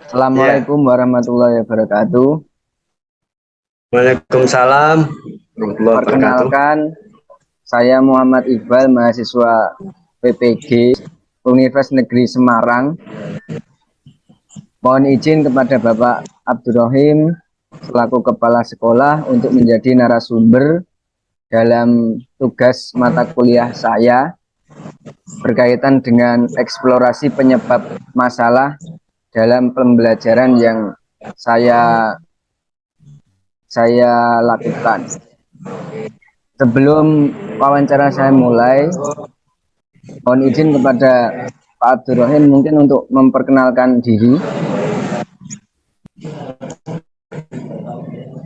Ya, Assalamualaikum warahmatullahi wabarakatuh. Waalaikumsalam warahmatullahi wabarakatuh. Perkenalkan, saya Muhammad Iqbal, mahasiswa PPG Universitas Negeri Semarang. Mohon izin kepada Bapak Abdurrahim selaku Kepala Sekolah untuk menjadi narasumber dalam tugas mata kuliah saya berkaitan dengan eksplorasi penyebab masalah dalam pembelajaran yang saya saya lakukan. Sebelum wawancara saya mulai, mohon izin kepada Pak Abdurrahim mungkin untuk memperkenalkan diri.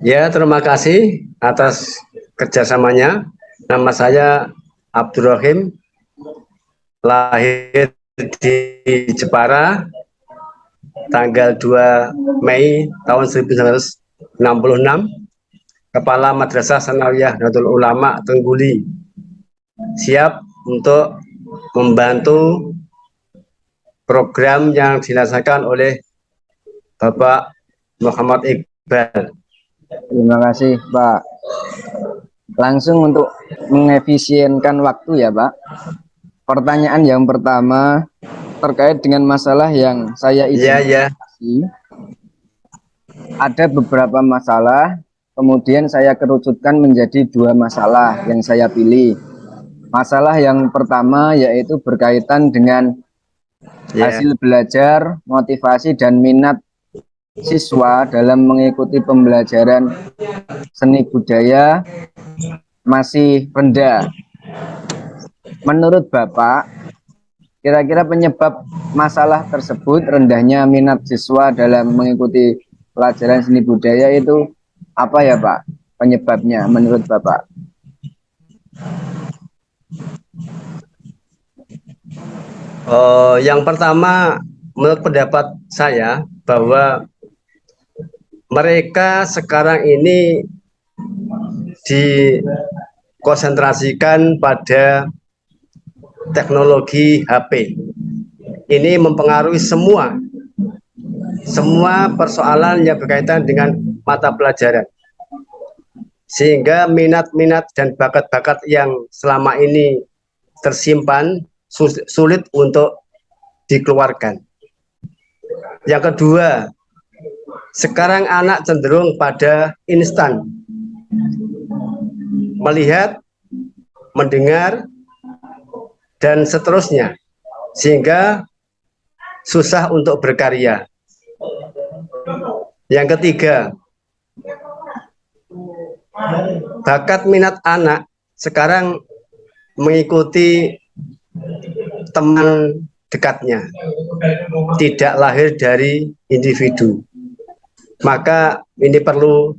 Ya, terima kasih atas kerjasamanya. Nama saya Abdurrahim, lahir di Jepara, tanggal 2 Mei tahun 1966, Kepala Madrasah Sanawiyah Nahdlatul Ulama Tengguli, siap untuk membantu program yang dilaksanakan oleh Bapak Muhammad Iqbal. Terima kasih Pak. Langsung untuk mengefisienkan waktu ya Pak. Pertanyaan yang pertama terkait dengan masalah yang saya Ya, ya. identifikasi. Ada beberapa masalah, kemudian saya kerucutkan menjadi dua masalah yang saya pilih. Masalah yang pertama yaitu berkaitan dengan Ya, hasil belajar, motivasi, dan minat siswa dalam mengikuti pembelajaran seni budaya masih rendah. Menurut Bapak, kira-kira penyebab masalah tersebut, rendahnya minat siswa dalam mengikuti pelajaran seni budaya itu apa ya Pak? Penyebabnya menurut Bapak? yang pertama, menurut pendapat saya bahwa mereka sekarang ini dikonsentrasikan pada teknologi HP. Ini mempengaruhi semua persoalan yang berkaitan dengan mata pelajaran. Sehingga minat-minat dan bakat-bakat yang selama ini tersimpan sulit untuk dikeluarkan. Yang kedua, sekarang anak cenderung pada instan, melihat, mendengar, dan seterusnya, sehingga susah untuk berkarya. Yang ketiga, bakat minat anak sekarang mengikuti teman dekatnya, tidak lahir dari individu. Maka ini perlu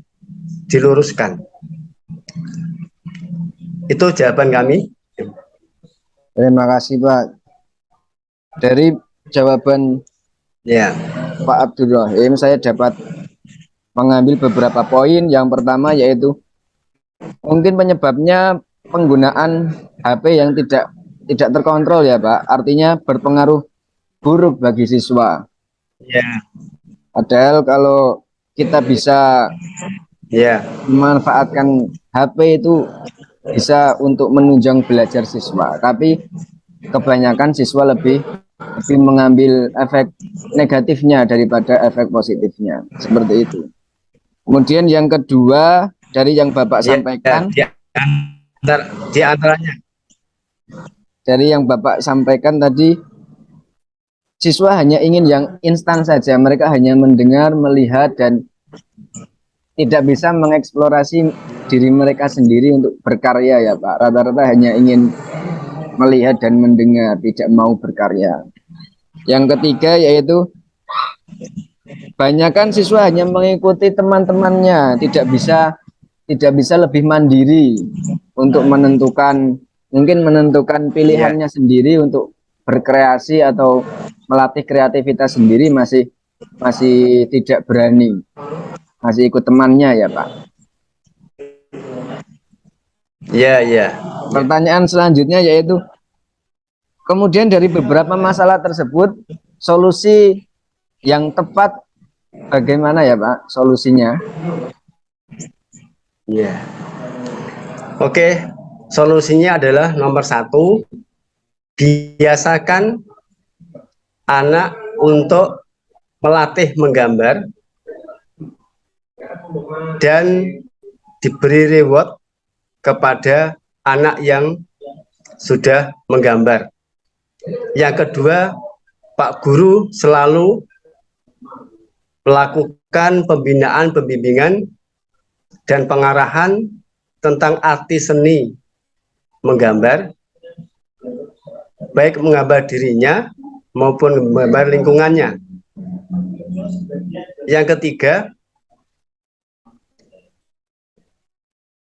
diluruskan. Itu jawaban kami. Terima kasih Pak. Dari jawaban Ya, Pak Abdurrahim saya dapat mengambil beberapa poin. Yang pertama yaitu mungkin penyebabnya penggunaan HP yang tidak terkontrol ya Pak. Artinya berpengaruh buruk bagi siswa. ya, Padahal kalau kita bisa ya, memanfaatkan HP itu bisa untuk menunjang belajar siswa, tapi kebanyakan siswa lebih mengambil efek negatifnya daripada efek positifnya, seperti itu. Kemudian yang kedua dari yang Bapak ya, sampaikan, di antaranya. tadi, siswa hanya ingin yang instan saja, mereka hanya mendengar, melihat, dan tidak bisa mengeksplorasi diri mereka sendiri untuk berkarya ya Pak. Rata-rata hanya ingin melihat dan mendengar, tidak mau berkarya. Yang ketiga yaitu banyakkan siswa hanya mengikuti teman-temannya, tidak bisa lebih mandiri untuk menentukan Ya, pilihannya sendiri untuk berkreasi atau melatih kreativitas sendiri, masih masih tidak berani, masih ikut temannya ya Pak. ya, ya, ya, Pertanyaan selanjutnya yaitu kemudian dari beberapa masalah tersebut, solusi yang tepat bagaimana ya Pak solusinya? Iya. Oke, solusinya adalah nomor satu, biasakan anak untuk melatih menggambar dan diberi reward kepada anak yang sudah menggambar. Yang kedua, Pak Guru selalu melakukan pembinaan, pembimbingan, dan pengarahan tentang arti seni menggambar, baik menggambar dirinya maupun menggambar lingkungannya. Yang ketiga,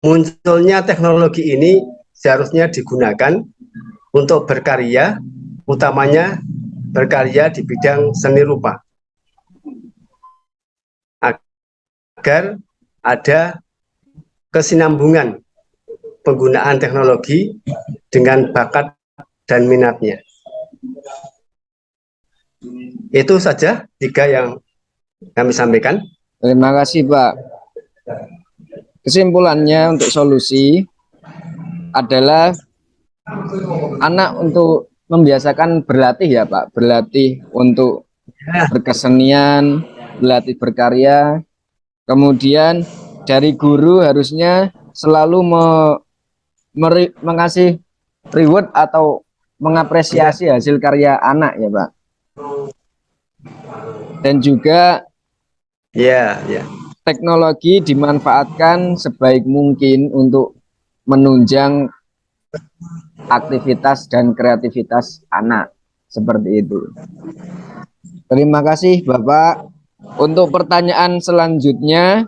munculnya teknologi ini seharusnya digunakan untuk berkarya, utamanya berkarya di bidang seni rupa, agar ada kesinambungan penggunaan teknologi dengan bakat dan minatnya. Itu saja 3 yang kami sampaikan. Terima kasih Pak. Kesimpulannya untuk solusi adalah anak untuk membiasakan berlatih ya Pak, berlatih untuk berkesenian, berlatih berkarya. Kemudian dari guru harusnya selalu mengasih reward atau mengapresiasi hasil karya anak ya Pak. Dan juga teknologi dimanfaatkan sebaik mungkin untuk menunjang aktivitas dan kreativitas anak, seperti itu. Terima kasih Bapak. Untuk pertanyaan selanjutnya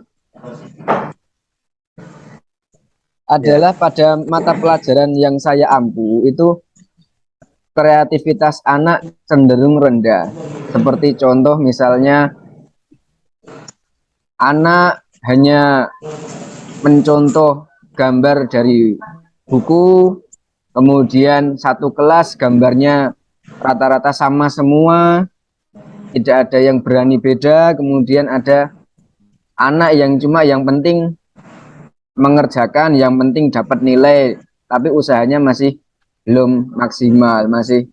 adalah pada mata pelajaran yang saya ampu itu kreativitas anak cenderung rendah. Seperti contoh misalnya anak hanya mencontoh gambar dari buku, kemudian satu kelas gambarnya rata-rata sama semua, tidak ada yang berani beda. Kemudian ada anak yang cuma yang penting mengerjakan, yang penting dapat nilai, tapi usahanya masih belum maksimal, masih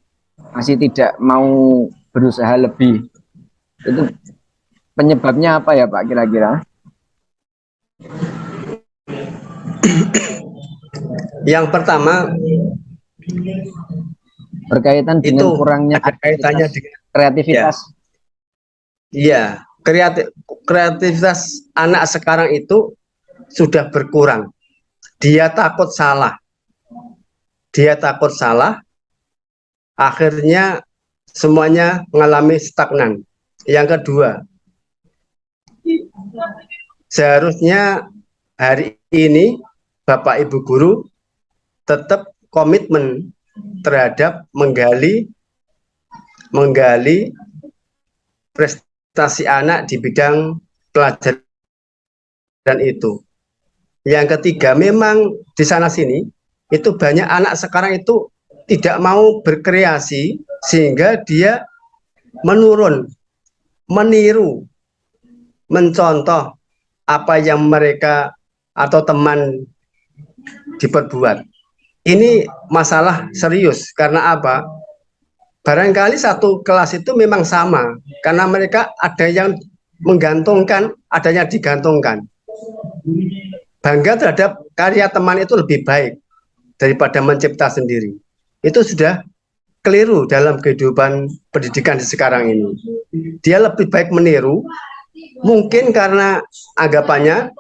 tidak mau berusaha lebih. Itu penyebabnya apa ya Pak kira-kira? Yang pertama Berkaitan dengan itu kurangnya ada kaitannya dengan kreativitas. Iya, kreativitas anak sekarang itu sudah berkurang. Dia takut salah. Akhirnya semuanya mengalami stagnan. Yang kedua, seharusnya hari ini Bapak Ibu guru tetap komitmen terhadap menggali prestasi anak di bidang pelajaran itu. Yang ketiga, memang di sana sini itu banyak anak sekarang itu tidak mau berkreasi sehingga dia menurun, meniru, mencontoh apa yang mereka atau teman diperbuat. Ini masalah serius karena apa? Barangkali satu kelas itu memang sama karena mereka ada yang menggantungkan, ada yang digantungkan. Bangga terhadap karya teman itu lebih baik daripada mencipta sendiri. Itu sudah keliru dalam kehidupan pendidikan di sekarang ini. Dia lebih baik meniru, mungkin karena anggapannya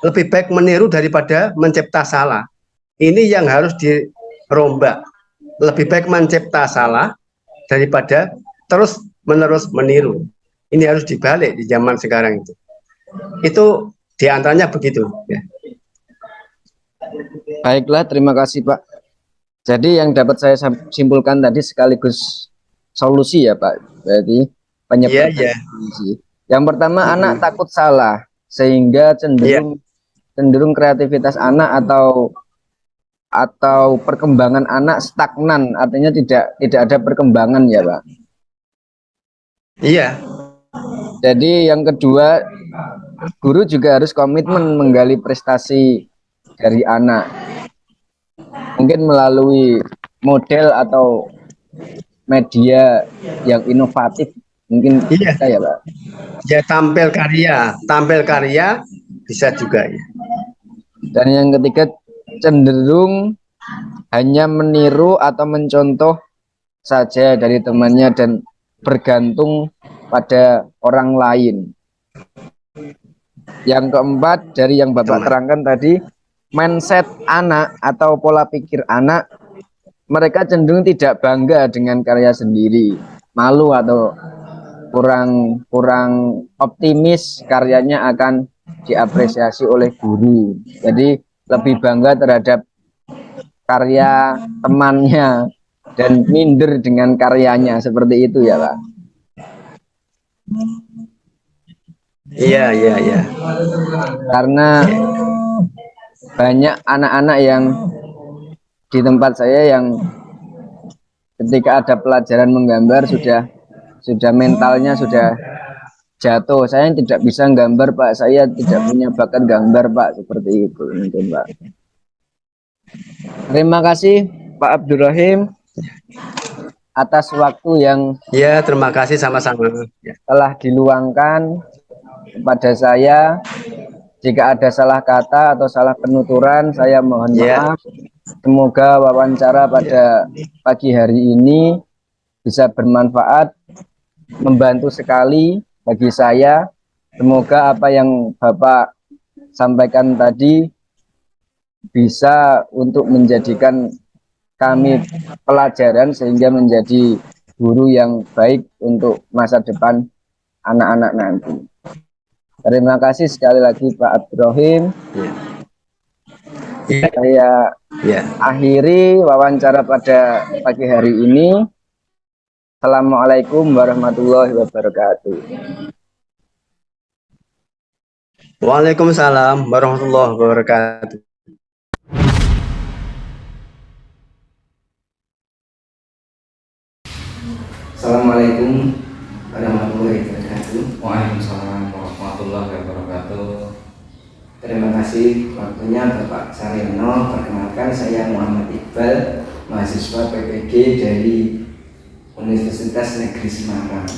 lebih baik meniru daripada mencipta salah. Ini yang harus dirombak. Lebih baik mencipta salah daripada terus-menerus meniru. Ini harus dibalik di zaman sekarang itu. Itu diantaranya begitu. Ya. Baiklah, terima kasih Pak. Jadi yang dapat saya simpulkan tadi sekaligus solusi ya Pak. Berarti penyebab solusi. Yang pertama anak takut salah sehingga cenderung kreativitas anak atau perkembangan anak stagnan, artinya tidak ada perkembangan ya Pak. Iya. Jadi yang kedua, guru juga harus komitmen menggali prestasi dari anak. Mungkin melalui model atau media yang inovatif, mungkin Iya, bisa ya Pak. ya tampil karya bisa juga ya. Dan yang ketiga, cenderung hanya meniru atau mencontoh saja dari temannya dan bergantung pada orang lain. Yang keempat, dari yang Bapak Teman. terangkan tadi, mindset anak atau pola pikir anak, mereka cenderung tidak bangga dengan karya sendiri, malu atau kurang kurang optimis karyanya akan diapresiasi oleh guru. Jadi lebih bangga terhadap karya temannya dan minder dengan karyanya, seperti itu ya Pak. Iya, iya, iya. Karena banyak anak-anak yang di tempat saya yang ketika ada pelajaran menggambar sudah mentalnya sudah jatuh. Saya tidak bisa gambar Pak, saya tidak punya bakat gambar Pak, seperti itu mungkin Pak. Terima kasih Pak Abdurrahim atas waktu yang Ya, terima kasih sama-sama. Ya, telah diluangkan kepada saya. Jika ada salah kata atau salah penuturan, saya mohon ya, maaf. Semoga wawancara ya. pada pagi hari ini bisa bermanfaat, membantu sekali bagi saya. Semoga apa yang Bapak sampaikan tadi bisa untuk menjadikan kami pelajaran sehingga menjadi guru yang baik untuk masa depan anak-anak nanti. Terima kasih sekali lagi Pak Abdurrahim. Ya, Saya ya. akhiri wawancara pada pagi hari ini. Assalamualaikum warahmatullahi wabarakatuh. Waalaikumsalam warahmatullahi wabarakatuh. Assalamualaikum warahmatullahi wabarakatuh. Waalaikumsalam warahmatullahi wabarakatuh. Terima kasih waktunya Bapak Saryono. Perkenalkan, saya Muhammad Iqbal, mahasiswa PPG dari Universitas Negeri Semarang,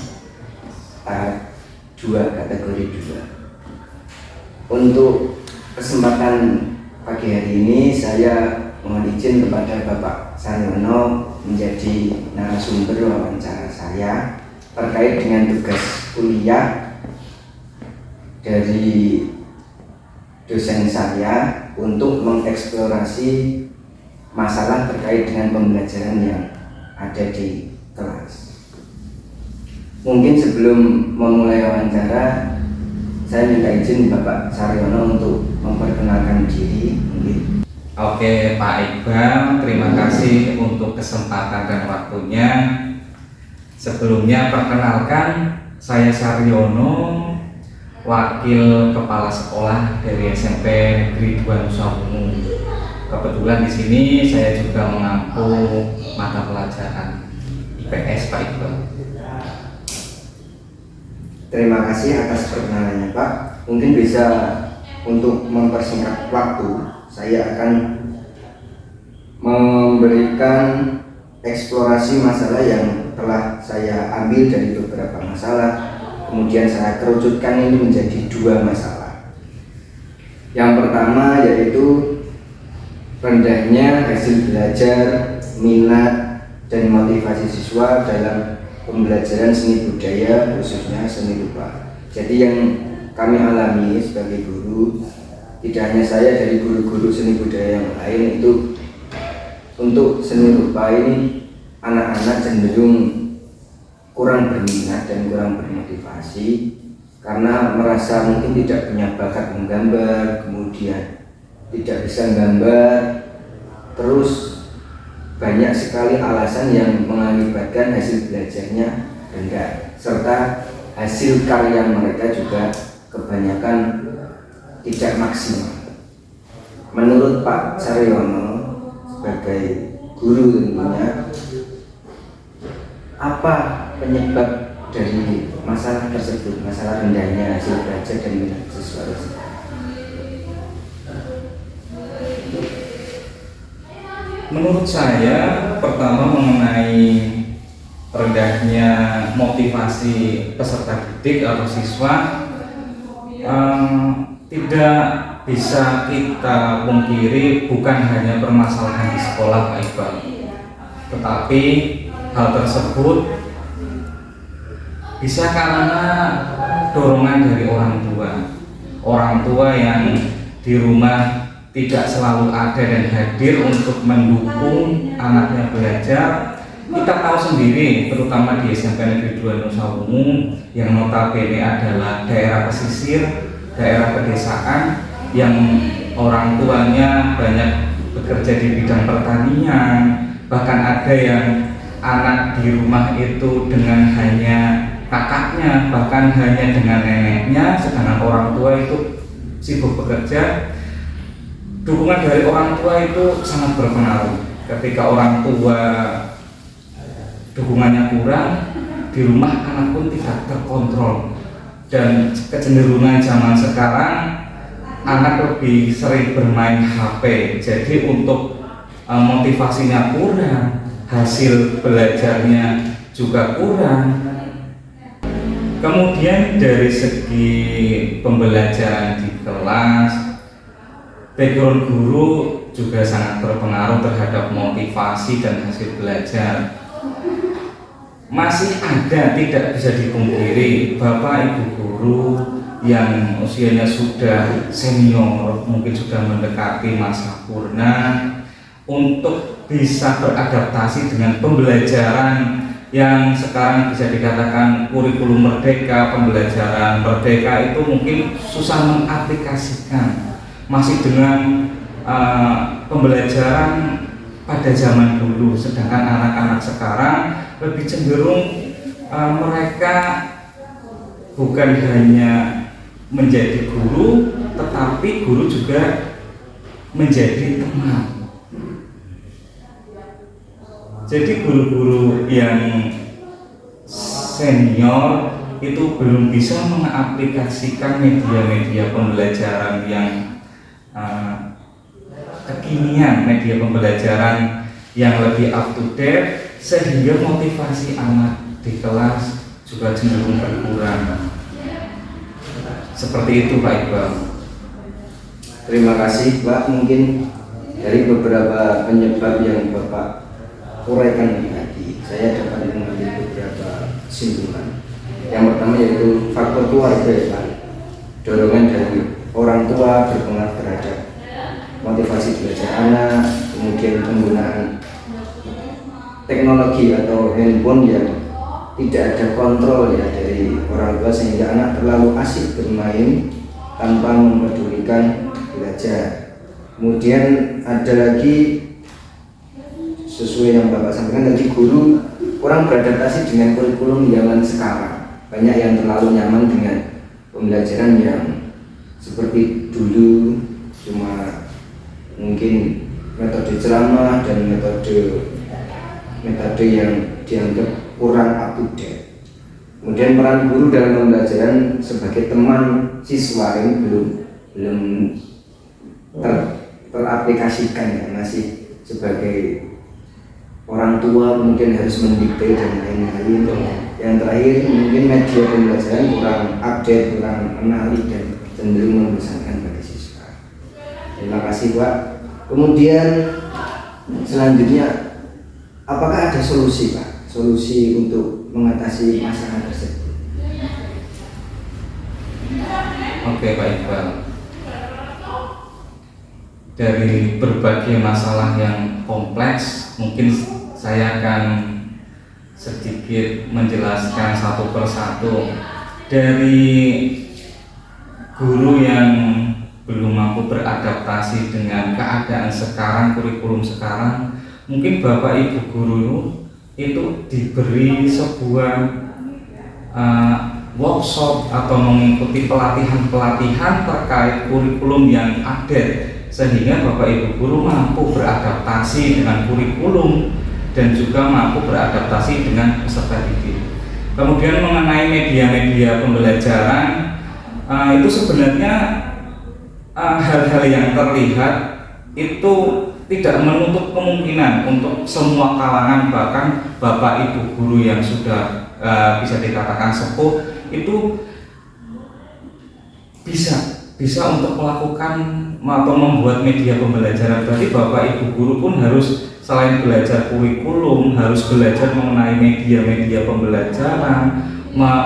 tahap 2, kategori 2. Untuk kesempatan pagi hari ini, saya mohon izin kepada Bapak Saryono menjadi narasumber wawancara saya terkait dengan tugas kuliah dari dosen saya untuk mengeksplorasi masalah terkait dengan pembelajaran yang ada di kelas. Mungkin sebelum memulai wawancara, saya minta izin Bapak Saryono untuk memperkenalkan diri. Oke Pak Iqbal, terima kasih untuk kesempatan dan waktunya. Sebelumnya perkenalkan, saya Saryono, Wakil Kepala Sekolah dari SMP Negeri 2 Nusa Ungu. Kebetulan di sini saya juga mengampu mata pelajaran IPS Pak Iqbal. Terima kasih atas perkenalannya Pak. Mungkin bisa untuk mempersingkat waktu, saya akan memberikan eksplorasi masalah yang telah saya ambil dari beberapa masalah, kemudian saya kerucutkan ini menjadi 2 masalah. Yang pertama yaitu rendahnya hasil belajar, minat, dan motivasi siswa dalam pembelajaran seni budaya, khususnya seni rupa. Jadi yang kami alami sebagai guru, tidak hanya saya, dari guru-guru seni budaya yang lain, itu untuk seni rupa ini anak-anak cenderung kurang berminat dan kurang bermotivasi karena merasa mungkin tidak punya bakat menggambar, kemudian tidak bisa menggambar, terus banyak sekali alasan yang mengakibatkan hasil belajarnya rendah, serta hasil karya mereka juga kebanyakan tidak maksimal. Menurut Pak Saryono sebagai guru tentunya, apa penyebab dari masalah tersebut, masalah rendahnya hasil belajar dan minat siswa tersebut? Menurut saya, pertama mengenai rendahnya motivasi peserta didik atau siswa, tidak bisa kita pungkiri bukan hanya permasalahan di sekolah, Pak Iqbal, tetapi hal tersebut bisa karena dorongan dari orang tua yang di rumah tidak selalu ada dan hadir untuk mendukung anaknya belajar. Kita tahu sendiri, terutama di SMP Negeri 2 Nusa Ungu yang notabene adalah daerah pesisir, daerah pedesaan, yang orang tuanya banyak bekerja di bidang pertanian, bahkan ada yang anak di rumah itu dengan hanya kakaknya, bahkan hanya dengan neneknya, sedangkan orang tua itu sibuk bekerja. Dukungan dari orang tua itu sangat berpengaruh. Ketika orang tua dukungannya kurang, di rumah anak pun tidak terkontrol. Dan kecenderungan zaman sekarang, anak lebih sering bermain HP. Jadi untuk motivasinya kurang, hasil belajarnya juga kurang. Kemudian dari segi pembelajaran di kelas, background guru juga sangat berpengaruh terhadap motivasi dan hasil belajar. Masih ada, tidak bisa dipungkiri, bapak ibu guru yang usianya sudah senior, mungkin sudah mendekati masa purna, untuk bisa beradaptasi dengan pembelajaran yang sekarang bisa dikatakan kurikulum merdeka, pembelajaran merdeka itu mungkin susah mengaplikasikan. Masih dengan pembelajaran pada zaman dulu, sedangkan anak-anak sekarang lebih cenderung mereka bukan hanya menjadi guru, tetapi guru juga menjadi teman. Jadi guru-guru yang senior itu belum bisa mengaplikasikan media-media pembelajaran yang kekinian, media pembelajaran yang lebih up to date, sehingga motivasi anak di kelas juga cenderung berkurang. Seperti itu, Pak Iqbal. Terima kasih, Pak. Mungkin dari beberapa penyebab yang Bapak uraikan tadi, saya dapat mengambil beberapa kesimpulan. Yang pertama yaitu faktor keluarga, Pak. Dorongan dari orang tua berpengaruh terhadap motivasi belajar anak, kemudian penggunaan teknologi atau handphone yang tidak ada kontrol ya dari orang tua, sehingga anak terlalu asik bermain tanpa mempedulikan belajar. Kemudian ada lagi, sesuai yang Bapak sampaikan tadi, guru kurang beradaptasi dengan kurikulum zaman sekarang. Banyak yang terlalu nyaman dengan pembelajaran yang seperti dulu, cuma mungkin metode ceramah dan metode yang dianggap kurang up to date. Kemudian peran guru dalam pembelajaran sebagai teman siswa ini belum teraplikasikan ya, masih sebagai orang tua mungkin harus mendikte dan lain-lain. Yang terakhir mungkin media pembelajaran kurang update, kurang menarik dan cenderung membosankan bagi siswa. Terima kasih, Pak. Kemudian selanjutnya, apakah ada solusi, Pak? Solusi untuk mengatasi masalah tersebut? Oke, Pak Iqbal. Dari berbagai masalah yang kompleks, mungkin saya akan sedikit menjelaskan satu persatu. Dari guru yang belum mampu beradaptasi dengan keadaan sekarang, kurikulum sekarang, mungkin Bapak Ibu guru itu diberi sebuah workshop atau mengikuti pelatihan-pelatihan terkait kurikulum yang update, sehingga Bapak Ibu guru mampu beradaptasi dengan kurikulum dan juga mampu beradaptasi dengan peserta didik. Kemudian mengenai media-media pembelajaran, itu sebenarnya hal-hal yang terlihat itu tidak menutup kemungkinan untuk semua kalangan, bahkan bapak ibu guru yang sudah bisa dikatakan sepuh itu bisa untuk melakukan atau membuat media pembelajaran. Berarti bapak ibu guru pun harus selain belajar kurikulum, harus belajar mengenai media-media pembelajaran,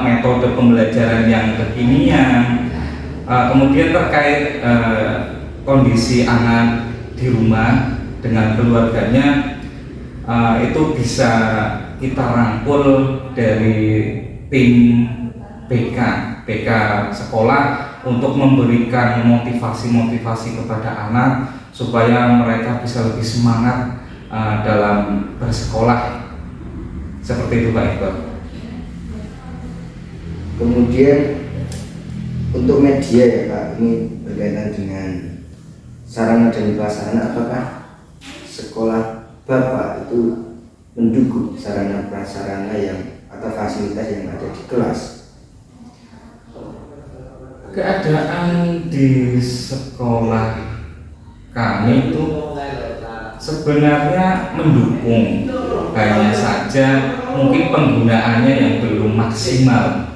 metode pembelajaran yang kekinian. Kemudian terkait kondisi anak di rumah dengan keluarganya, itu bisa kita rangkul dari tim BK sekolah untuk memberikan motivasi kepada anak supaya mereka bisa lebih semangat dalam bersekolah. Seperti itu Pak Iqbal. Kemudian untuk media ya Pak, ini berkaitan dengan sarana dan prasarana, apakah sekolah Bapak itu mendukung sarana prasarana yang atau fasilitas yang ada di kelas? Keadaan di sekolah kami itu sebenarnya mendukung, hanya saja mungkin penggunaannya yang belum maksimal.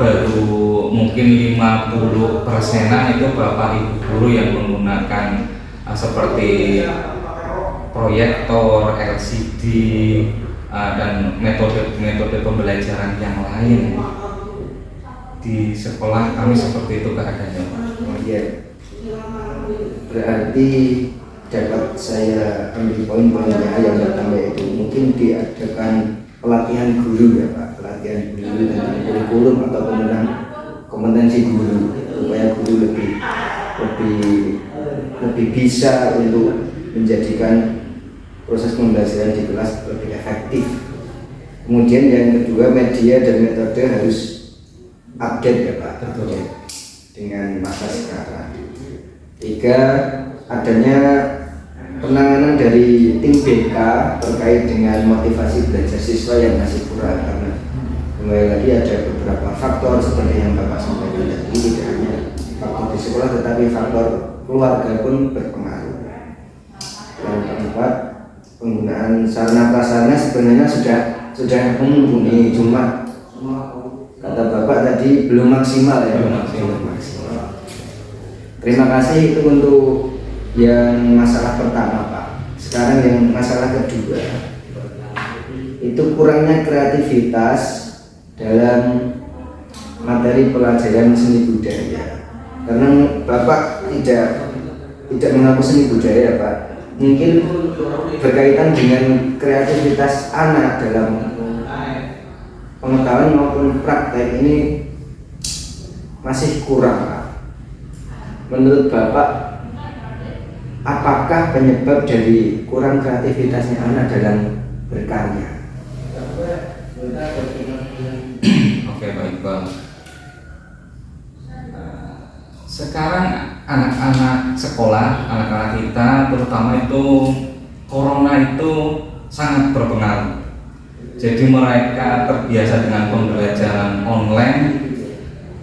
Baru mungkin 50%-an itu bapak ibu guru yang menggunakan seperti proyektor, LCD, dan metode pembelajaran yang lain. Di sekolah kami seperti itu keadaannya Pak. Oh iya, berarti dapat saya ambil poin-poinnya yang pertama itu mungkin diadakan pelatihan guru ya Pak, pelatihan guru tentang kurikulum atau tentang kompetensi guru supaya guru lebih bisa untuk menjadikan proses pembelajaran di kelas lebih efektif. Kemudian yang kedua, media dan metode harus update ya Pak, terkait dengan masa sekarang. Tiga, adanya penanganan dari tim BK terkait dengan motivasi belajar siswa yang masih kurang, karena kembali lagi ada beberapa faktor seperti yang Bapak sampaikan tadi, tidak hanya faktor di sekolah tetapi faktor keluarga pun berpengaruh. Yang keempat, penggunaan sarana prasarana sebenarnya sudah mumpuni, cuma kata Bapak tadi belum maksimal ya. Belum maksimal. Terima kasih itu untuk yang masalah pertama Pak. Sekarang yang masalah kedua, itu kurangnya kreativitas dalam materi pelajaran seni budaya. Karena Bapak tidak mengaku seni budaya Pak, mungkin berkaitan dengan kreativitas anak dalam pengetahuan maupun praktek ini masih kurang Pak. Menurut Bapak, apakah penyebab dari kurang kreativitasnya anak dalam berkarya? Oke Pak Iqbal. Sekarang anak-anak sekolah, anak-anak kita terutama itu corona itu sangat berpengaruh. Jadi mereka terbiasa dengan pembelajaran online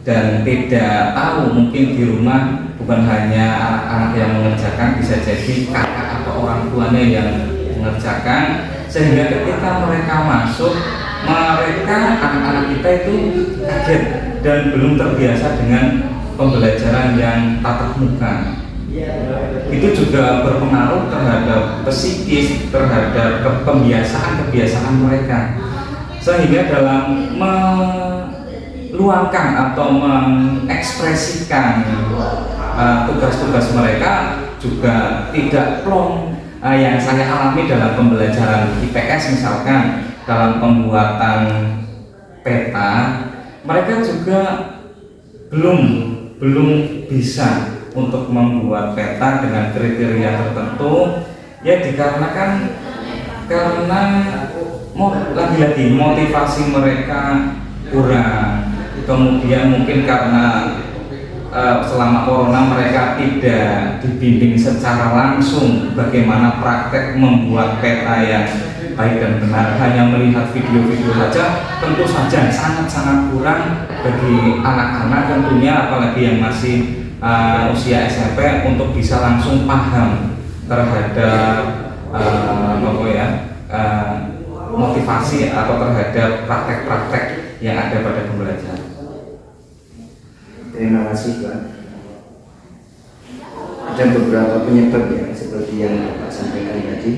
dan tidak tahu mungkin di rumah bukan hanya anak-anak yang mengerjakan, bisa jadi kakak atau orang tuanya yang mengerjakan, sehingga ketika mereka masuk, anak-anak kita itu kaget dan belum terbiasa dengan pembelajaran yang tatap muka. Itu juga berpengaruh terhadap psikis, terhadap kebiasaan mereka, sehingga dalam meluangkan atau mengekspresikan tugas-tugas mereka juga tidak plong. Yang saya alami dalam pembelajaran IPS misalkan dalam pembuatan peta, mereka juga belum bisa untuk membuat peta dengan kriteria tertentu, ya dikarenakan lagi-lagi motivasi mereka kurang. Kemudian mungkin karena selama corona mereka tidak dibimbing secara langsung bagaimana praktek membuat peta yang baik dan benar. Hanya melihat video-video saja tentu saja sangat-sangat kurang bagi anak-anak tentunya, apalagi yang masih usia SMP untuk bisa langsung paham terhadap motivasi atau terhadap praktek-praktek yang ada pada pembelajaran. Terima kasih Pak. Ada beberapa penyebab ya seperti yang Bapak sampaikan tadi.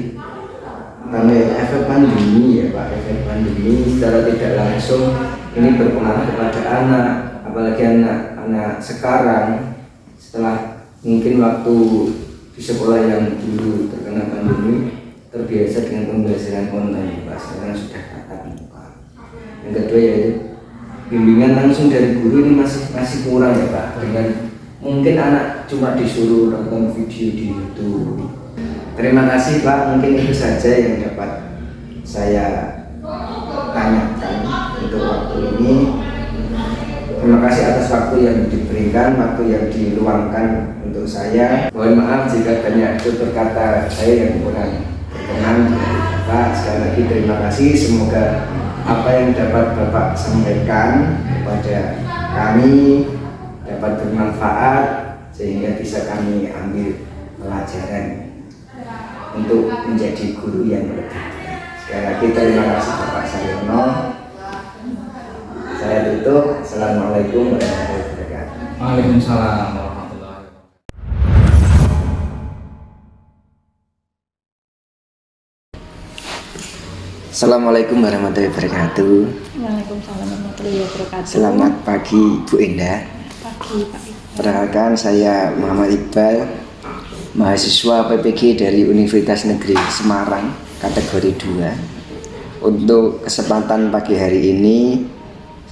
Karena efek pandemi ya Pak, efek pandemi secara tidak langsung ini berpengaruh kepada anak, apalagi anak-anak sekarang setelah mungkin waktu di sekolah yang dulu terkena pandemi terbiasa dengan pembelajaran online Pak, sekarang sudah tatap muka. Yang kedua yaitu bimbingan langsung dari guru ini masih kurang ya Pak, dengan mungkin anak cuma disuruh nonton video di YouTube. Terima kasih Pak, mungkin itu saja yang dapat saya tanyakan untuk waktu ini. Terima kasih atas waktu yang diberikan, waktu yang diluangkan untuk saya. Mohon maaf jika banyak tutur kata saya yang kurang berkenan. Pak, sekali lagi terima kasih. Semoga apa yang dapat Bapak sampaikan kepada kami dapat bermanfaat sehingga bisa kami ambil pelajaran untuk menjadi guru yang lebih baik. Sekali lagi terima kasih Bapak Saryono. Saya tutup. Assalamualaikum warahmatullahi wabarakatuh. Waalaikumsalam warahmatullahi wabarakatuh. Assalamualaikum warahmatullahi wabarakatuh. Waalaikumsalam warahmatullahi wabarakatuh. Selamat pagi Bu Indah. Pagi Pak Iqbal. Perkenalkan saya Muhammad Iqbal, mahasiswa PPG dari Universitas Negeri Semarang, kategori 2. Untuk kesempatan pagi hari ini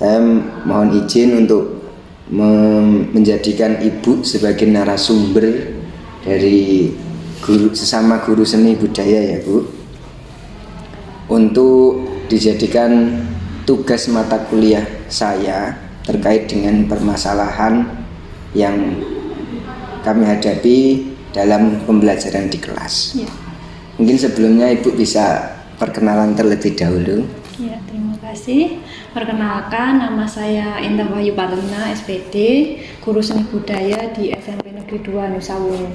saya mohon izin untuk menjadikan Ibu sebagai narasumber dari sesama guru seni budaya ya Bu, untuk dijadikan tugas mata kuliah saya terkait dengan permasalahan yang kami hadapi dalam pembelajaran di kelas. Ya. Mungkin sebelumnya Ibu bisa perkenalan terlebih dahulu. Ya, terima kasih. Perkenalkan, nama saya Indah Wahyu Parlina, SPD, guru seni budaya di SMP Negeri 2 Nusa Wungu.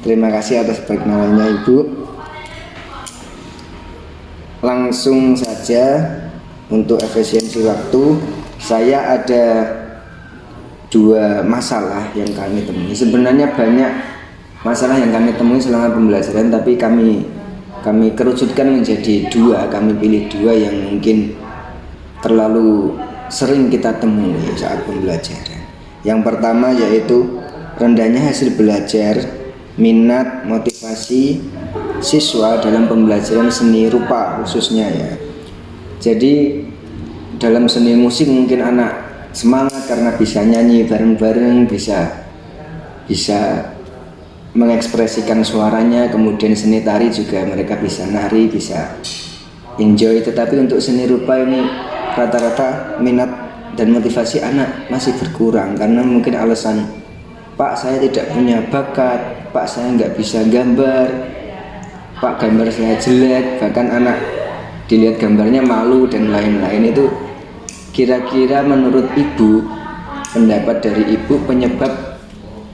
Terima kasih atas perkenalannya Ibu. Langsung saja untuk efisiensi waktu, saya ada 2 masalah yang kami temui. Sebenarnya banyak masalah yang kami temui selama pembelajaran, tapi kami kerucutkan menjadi 2. Kami pilih 2 yang mungkin terlalu sering kita temui saat pembelajaran. Yang pertama yaitu rendahnya hasil belajar, minat, motivasi siswa dalam pembelajaran seni rupa khususnya ya. Jadi dalam seni musik mungkin anak semangat karena bisa nyanyi bareng-bareng, bisa mengekspresikan suaranya, kemudian seni tari juga mereka bisa nari, bisa enjoy. Tetapi untuk seni rupa ini rata-rata minat dan motivasi anak masih berkurang karena mungkin alasan, Pak saya tidak punya bakat, Pak saya nggak bisa gambar, Pak gambar saya jelek, bahkan anak dilihat gambarnya malu dan lain-lain. Itu kira-kira menurut Ibu, pendapat dari Ibu, penyebab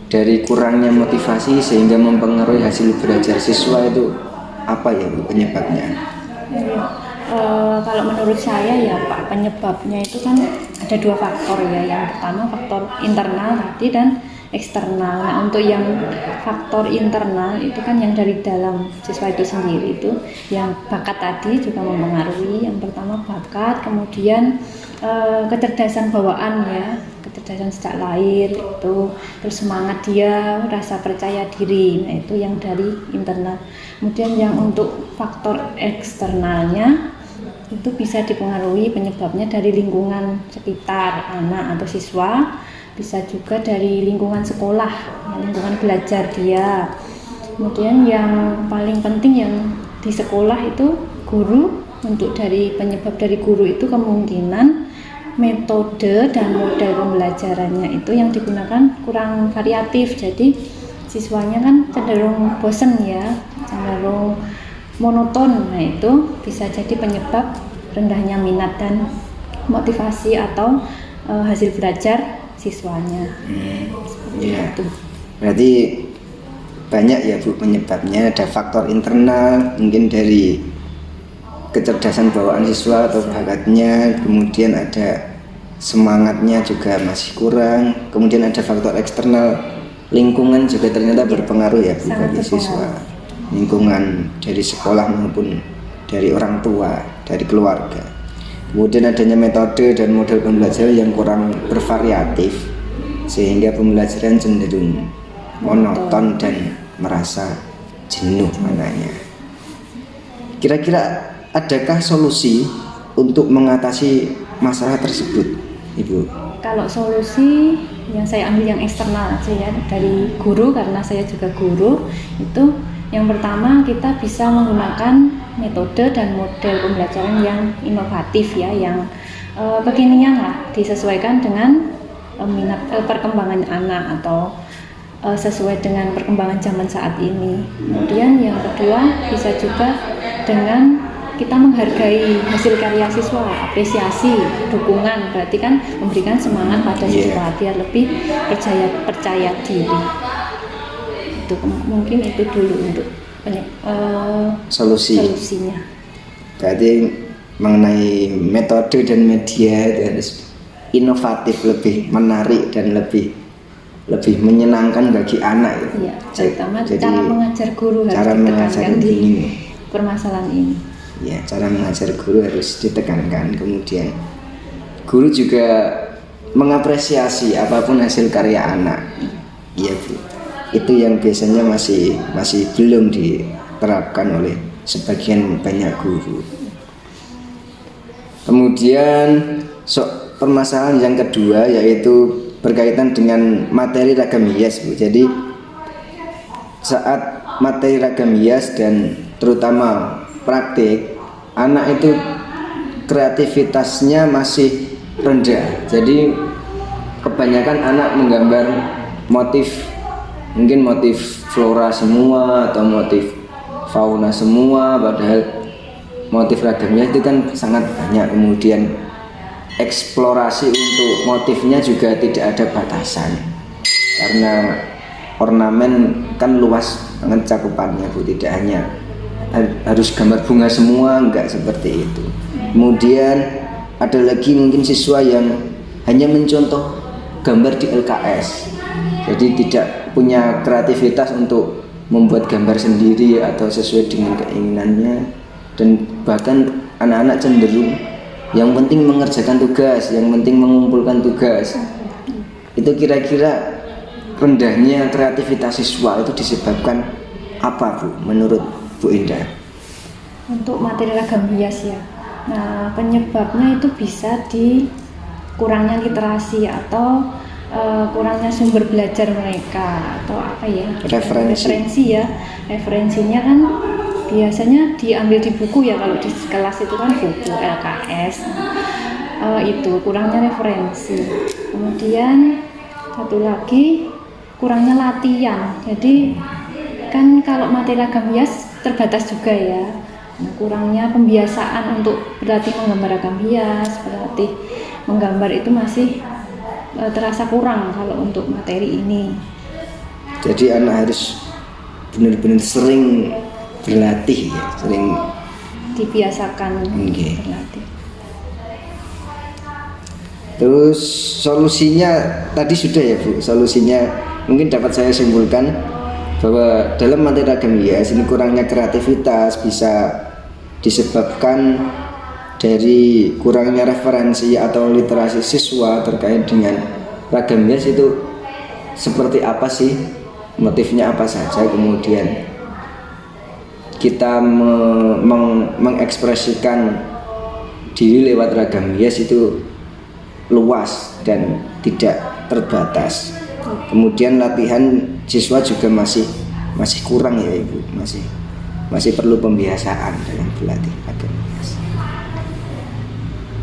dari kurangnya motivasi sehingga mempengaruhi hasil belajar siswa itu apa ya Bu penyebabnya? Kalau menurut saya ya Pak, penyebabnya itu kan ada 2 faktor ya. Yang pertama faktor internal tadi dan eksternal. Nah, untuk yang faktor internal itu kan yang dari dalam siswa itu sendiri, itu yang bakat tadi juga mempengaruhi. Yang pertama bakat, kemudian kecerdasan bawaan ya, kecerdasan sejak lahir itu, terus semangat dia, rasa percaya diri. Nah, itu yang dari internal. Kemudian yang untuk faktor eksternalnya itu bisa dipengaruhi penyebabnya dari lingkungan sekitar anak atau siswa, bisa juga dari lingkungan sekolah, lingkungan belajar dia. Kemudian yang paling penting yang di sekolah itu guru. Untuk dari penyebab dari guru itu kemungkinan metode dan model pembelajarannya itu yang digunakan kurang variatif. Jadi siswanya kan cenderung bosen ya, cenderung monoton. Nah, itu bisa jadi penyebab rendahnya minat dan motivasi atau hasil belajar siswanya. Seperti Ya. itu. Berarti banyak ya Bu penyebabnya, ada faktor internal mungkin dari kecerdasan bawaan siswa atau bakatnya, kemudian ada semangatnya juga masih kurang, kemudian ada faktor eksternal, lingkungan juga ternyata berpengaruh ya Bu Sangat bagi siswa, lingkungan dari sekolah maupun dari orang tua, dari keluarga. Kemudian adanya metode dan model pembelajaran yang kurang bervariatif sehingga pembelajaran cenderung monoton dan merasa jenuh anaknya. Kira-kira adakah solusi untuk mengatasi masalah tersebut, Ibu? Kalau solusi yang saya ambil yang eksternal aja ya, dari guru, karena saya juga guru, itu yang pertama kita bisa menggunakan metode dan model pembelajaran yang inovatif ya, yang kekinian lah, disesuaikan dengan minat perkembangan anak atau sesuai dengan perkembangan zaman saat ini. Kemudian yang kedua bisa juga dengan kita menghargai hasil karya siswa, apresiasi, dukungan, berarti kan memberikan semangat pada siswa biar lebih percaya diri. Itu mungkin itu dulu untuk solusinya. Berarti mengenai metode dan media itu harus inovatif, lebih menarik dan lebih menyenangkan bagi anak ya. Iya, terutama Jadi, cara mengajar guru harus cara mengajar ditekankan di ini. permasalahan ini. Ya, cara mengajar guru harus ditekankan. Kemudian guru juga mengapresiasi apapun hasil karya anak. Iya Bu, itu yang biasanya masih belum diterapkan oleh sebagian banyak guru. Kemudian permasalahan yang kedua yaitu berkaitan dengan materi ragam hias Bu. Jadi saat materi ragam hias dan terutama praktik, anak itu kreativitasnya masih rendah. Jadi kebanyakan anak menggambar mungkin motif flora semua atau motif fauna semua, padahal motif ragamnya itu kan sangat banyak. Kemudian eksplorasi untuk motifnya juga tidak ada batasan, karena ornamen kan luas banget cakupannya Bu, tidak hanya harus gambar bunga semua, enggak seperti itu. Kemudian ada lagi mungkin siswa yang hanya mencontoh gambar di LKS, jadi tidak punya kreativitas untuk membuat gambar sendiri atau sesuai dengan keinginannya, dan bahkan anak-anak cenderung yang penting mengerjakan tugas, yang penting mengumpulkan tugas. Itu kira-kira rendahnya kreativitas siswa itu disebabkan apa Bu menurut Bu Indah? Untuk materi ragam hias ya, nah penyebabnya itu bisa di kurangnya literasi atau kurangnya sumber belajar mereka, atau apa ya, referensi ya. Referensinya kan biasanya diambil di buku ya, kalau di kelas itu kan buku LKS. Itu kurangnya referensi. Kemudian satu lagi kurangnya latihan. Jadi kan kalau materi ragam hias terbatas juga ya. Nah, kurangnya pembiasaan untuk berlatih menggambar ragam hias, berlatih menggambar itu masih terasa kurang kalau untuk materi ini. Jadi anak harus benar-benar sering berlatih ya, sering dibiasakan berlatih. Terus solusinya tadi sudah ya Bu, solusinya mungkin dapat saya simpulkan bahwa dalam materi ragam hias ini kurangnya kreativitas bisa disebabkan dari kurangnya referensi atau literasi siswa terkait dengan ragam hias itu seperti apa sih, motifnya apa saja, kemudian kita mengekspresikan diri lewat ragam hias itu luas dan tidak terbatas. Kemudian latihan siswa juga masih kurang ya Ibu, masih perlu pembiasaan dalam berlatih ragam hias.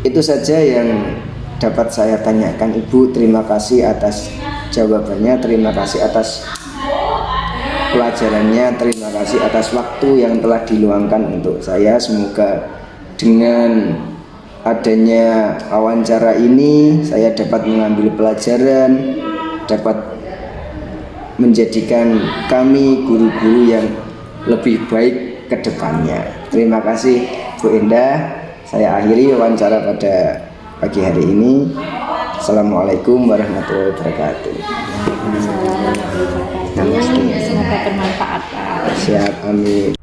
Itu saja yang dapat saya tanyakan Ibu. Terima kasih atas jawabannya, terima kasih atas pelajarannya. Terima kasih atas waktu yang telah diluangkan untuk saya. Semoga dengan adanya wawancara ini saya dapat mengambil pelajaran, dapat menjadikan kami guru-guru yang lebih baik ke depannya. Terima kasih Bu Endah. Saya akhiri wawancara pada pagi hari ini. Assalamualaikum warahmatullahi wabarakatuh. Semoga bermanfaat, Pak. Siap, amin.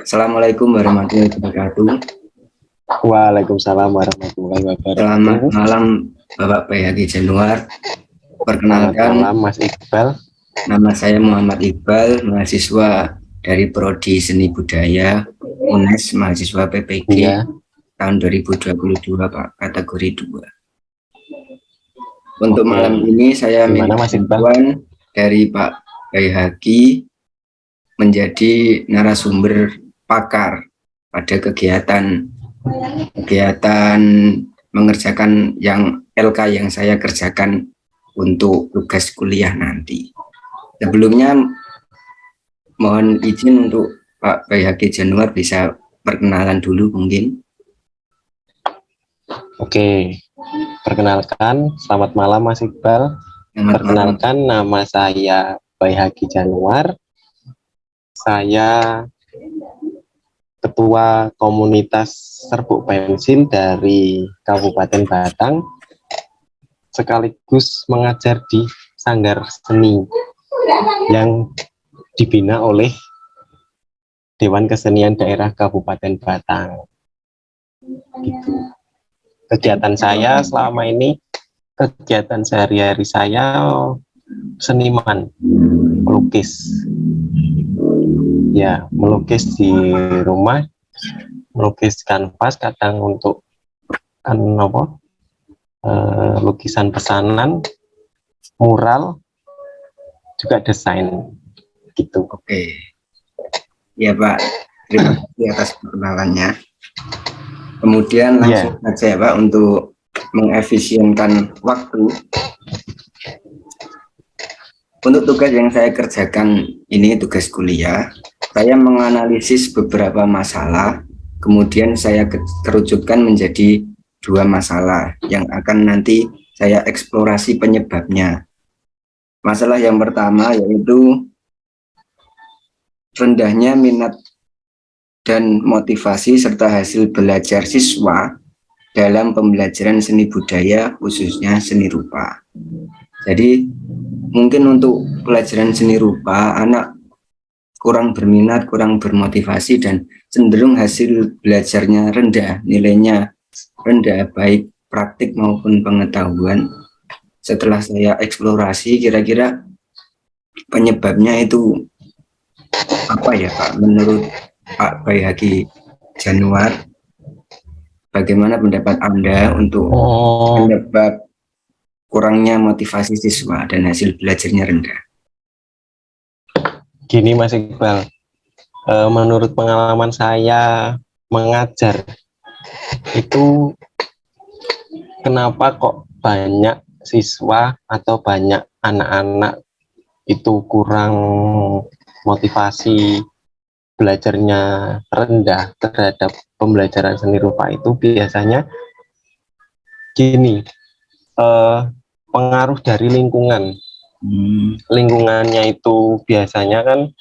Assalamualaikum warahmatullahi wabarakatuh. Waalaikumsalam warahmatullahi wabarakatuh. Selamat malam Bapak Bayhaqi Januar. Selamat Perkenalkan, malam Mas Iqbal. nama saya Muhammad Iqbal, mahasiswa dari Prodi Seni Budaya UNES, mahasiswa PPG Iya. tahun 2022 Pak, kategori 2. Untuk Oke. malam ini saya Gimana, minta Mas Iqbal? bantuan dari Pak Bayhaqi menjadi narasumber pakar pada kegiatan mengerjakan yang LK yang saya kerjakan untuk tugas kuliah nanti. Sebelumnya mohon izin untuk Pak Bayhaqi Januar bisa perkenalan dulu mungkin. Oke, perkenalkan, selamat malam Mas Iqbal. Selamat malam. Perkenalkan, nama saya Bayhaqi Januar. Saya Ketua Komunitas Serbuk Pensil dari Kabupaten Batang, sekaligus mengajar di Sanggar Seni yang dibina oleh Dewan Kesenian Daerah Kabupaten Batang. Gitu. Kegiatan saya selama ini, kegiatan sehari-hari saya seniman, melukis. Ya, melukis di rumah, melukis kanvas, kadang untuk lukisan pesanan, mural, juga desain gitu. Oke. Ya Pak, terima kasih atas perkenalannya. Kemudian langsung saja ya Pak, untuk mengefisienkan waktu. Untuk tugas yang saya kerjakan ini tugas kuliah, saya menganalisis beberapa masalah, kemudian saya kerucutkan menjadi 2 masalah yang akan nanti saya eksplorasi penyebabnya. Masalah yang pertama yaitu rendahnya minat dan motivasi serta hasil belajar siswa dalam pembelajaran seni budaya, khususnya seni rupa. Jadi mungkin untuk pelajaran seni rupa anak kurang berminat, kurang bermotivasi, dan cenderung hasil belajarnya rendah, nilainya rendah, baik praktik maupun pengetahuan. Setelah saya eksplorasi, kira-kira penyebabnya itu apa ya Pak? Menurut Pak Bayhaqi Januar, bagaimana pendapat Anda untuk penyebab kurangnya motivasi siswa dan hasil belajarnya rendah? Gini Mas Iqbal, menurut pengalaman saya mengajar itu, kenapa kok banyak siswa atau banyak anak-anak itu kurang motivasi, belajarnya rendah terhadap pembelajaran seni rupa itu biasanya gini, pengaruh dari lingkungan. Lingkungannya itu biasanya kan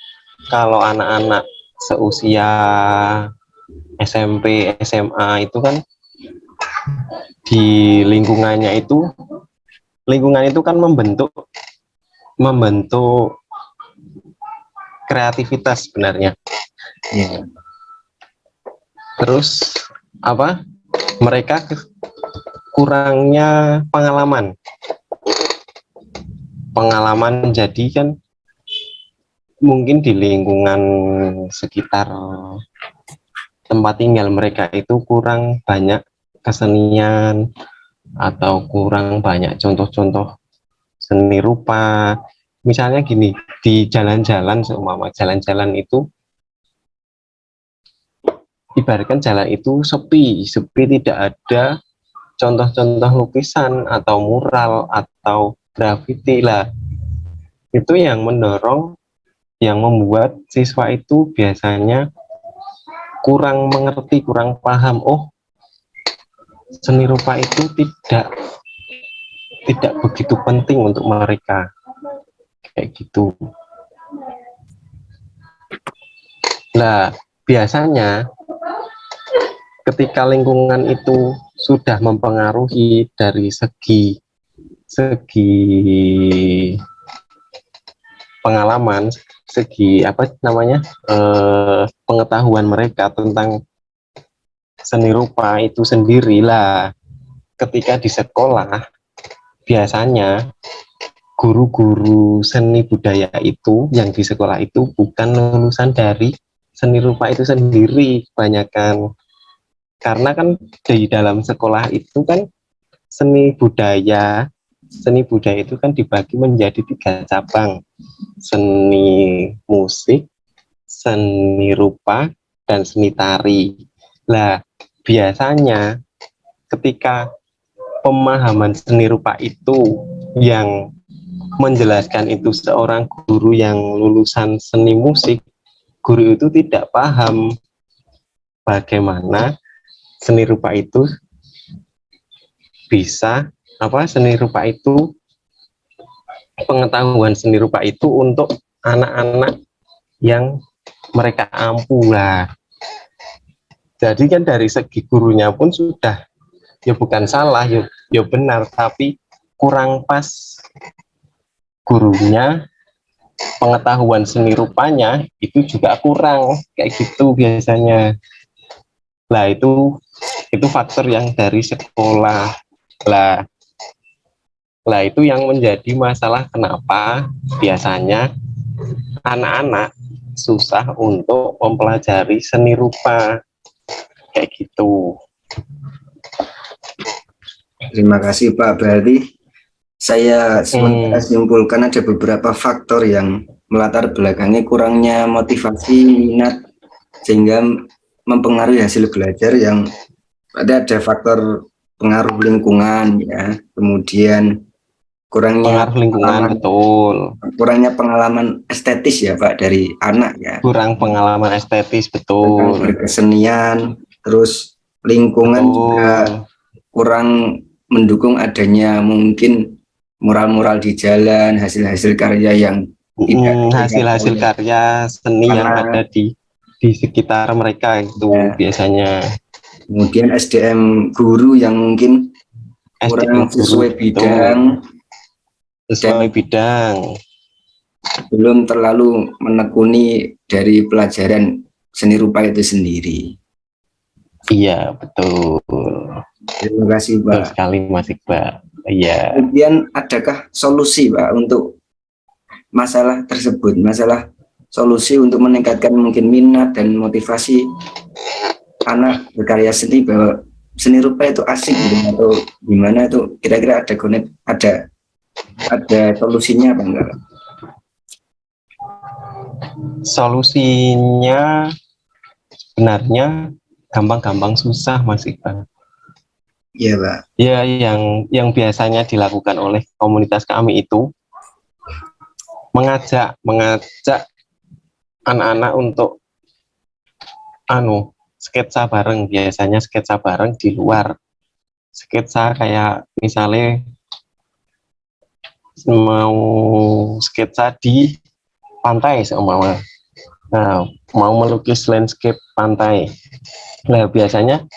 kalau anak-anak seusia SMP, SMA itu kan di lingkungan itu kan membentuk kreativitas sebenarnya. Ya. Terus mereka kurangnya pengalaman, jadi kan mungkin di lingkungan sekitar tempat tinggal mereka itu kurang banyak kesenian atau kurang banyak contoh-contoh seni rupa. Misalnya gini, di jalan-jalan, seumpama jalan-jalan itu ibaratkan jalan itu sepi, tidak ada contoh-contoh lukisan atau mural atau graffiti lah. Itu yang mendorong, yang membuat siswa itu biasanya kurang mengerti, kurang paham. Oh, seni rupa itu tidak begitu penting untuk mereka, kayak gitu. Nah, biasanya ketika lingkungan itu sudah mempengaruhi dari segi pengalaman, segi apa namanya, pengetahuan mereka tentang seni rupa itu sendirilah. Ketika di sekolah, biasanya guru-guru seni budaya itu yang di sekolah itu bukan lulusan dari seni rupa itu sendiri kebanyakan. Karena kan di dalam sekolah itu kan seni budaya itu kan dibagi menjadi 3 cabang: seni musik, seni rupa, dan seni tari. Nah, biasanya ketika pemahaman seni rupa itu yang menjelaskan itu seorang guru yang lulusan seni musik, guru itu tidak paham bagaimana seni rupa itu bisa pengetahuan seni rupa itu untuk anak-anak yang mereka ampu lah. Jadi kan dari segi gurunya pun sudah, ya bukan salah, ya benar, tapi kurang pas gurunya, pengetahuan seni rupanya itu juga kurang, kayak gitu biasanya. Lah itu faktor yang dari sekolah lah. Lah itu yang menjadi masalah, kenapa biasanya anak-anak susah untuk mempelajari seni rupa, kayak gitu. Terima kasih Pak. Berarti saya sementara simpulkan ada beberapa faktor yang melatar belakangi kurangnya motivasi minat sehingga mempengaruhi hasil belajar. Yang ada faktor pengaruh lingkungan ya, kemudian kurangnya Pengaruh lingkungan, betul. kurangnya pengalaman estetis ya Pak dari anak ya. Kurang pengalaman estetis, betul. Berkesenian, terus lingkungan betul. juga kurang mendukung adanya mungkin mural-mural di jalan, hasil-hasil karya yang hasil-hasil karya seni yang ada di sekitar mereka itu ya. Biasanya kemudian SDM guru yang mungkin kurang sesuai bidang, belum terlalu menekuni dari pelajaran seni rupa itu sendiri. Iya, betul. Terima kasih Pak. Betul sekali Mas Iqbal. Iya. Kemudian adakah solusi Pak untuk masalah tersebut, masalah solusi untuk meningkatkan mungkin minat dan motivasi anak berkarya seni, bahwa seni rupa itu asik gitu, atau gimana itu kira-kira ada solusinya apa enggak? Solusinya sebenarnya gampang-gampang susah Mas Iqbal. Iya Pak. Ya, yang biasanya dilakukan oleh komunitas kami itu mengajak anak-anak untuk sketsa bareng, biasanya sketsa bareng di luar. Sketsa kayak misalnya mau sketsa di pantai seumpama. Nah, mau melukis landscape pantai. Nah, biasanya